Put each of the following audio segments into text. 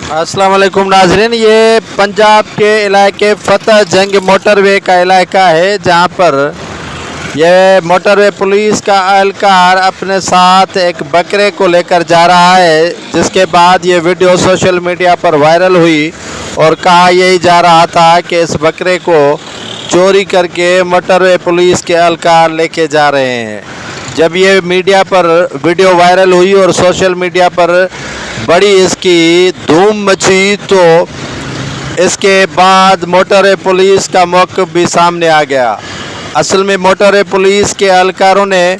अस्सलाम वालेकुम नाज़रीन, ये पंजाब के इलाके फ़तह जंग मोटरवे का इलाका है, जहाँ पर ये मोटरवे पुलिस का एहलकार अपने साथ एक बकरे को लेकर जा रहा है, जिसके बाद ये वीडियो सोशल मीडिया पर वायरल हुई और कहा यही जा रहा था कि इस बकरे को चोरी करके मोटरवे पुलिस के एहलकार लेके जा रहे हैं। जब ये मीडिया पर वीडियो वायरल हुई और सोशल मीडिया पर बड़ी इसकी धूम मची, तो इसके बाद मोटरवे पुलिस का मौक़िफ़ भी सामने आ गया। असल में मोटरवे पुलिस के एहलकारों ने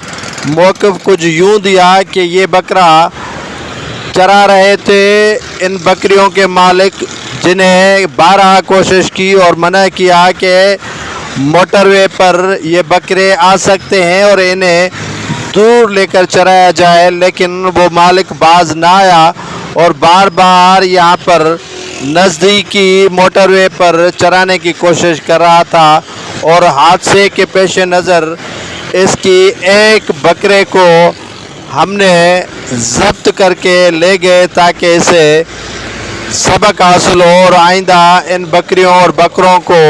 मौक़िफ़ कुछ यूँ दिया कि ये बकरा चरा रहे थे इन बकरियों के मालिक, जिन्हें 12 कोशिश की और मना किया कि मोटरवे पर ये बकरे आ सकते हैं और इन्हें दूर लेकर चराया जाए, लेकिन वो मालिक बाज ना आया और बार बार यहाँ पर नज़दीकी मोटरवे पर चराने की कोशिश कर रहा था। और हादसे के पेश नज़र इसकी एक बकरे को हमने ज़ब्त करके ले गए ताकि इसे सबक हासिल हो और आइंदा इन बकरियों और बकरों को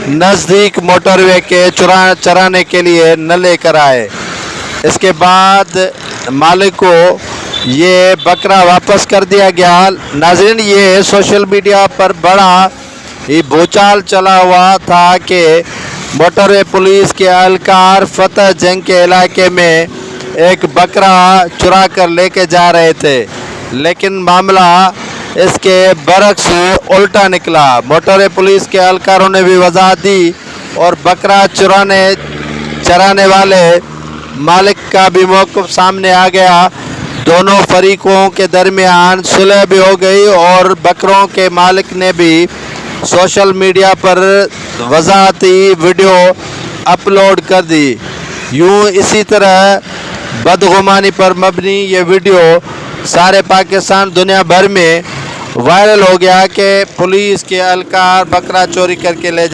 नज़दीक मोटरवे के चराने के लिए न लेकर आए। इसके बाद मालिक को ये बकरा वापस कर दिया गया। नाज़रीन, ये सोशल मीडिया पर बड़ा ही भूचाल चला हुआ था कि मोटरवे पुलिस के एहलकार फ़तह जंग के इलाके में एक बकरा चुरा कर लेके जा रहे थे, लेकिन मामला इसके बरक्स उल्टा निकला। मोटरवे पुलिस के एहलकारों ने भी वजाहत दी और बकरा चराने वाले मालिक का भी मौक़िफ़ सामने आ गया। दोनों फरीकों के दरमियान सुलह भी हो गई और बकरों के मालिक ने भी सोशल मीडिया पर वजाहती वीडियो अपलोड कर दी। यूँ इसी तरह बदगुमानी पर मबनी ये वीडियो सारे पाकिस्तान दुनिया भर में वायरल हो गया कि पुलिस के एहलकार बकरा चोरी करके ले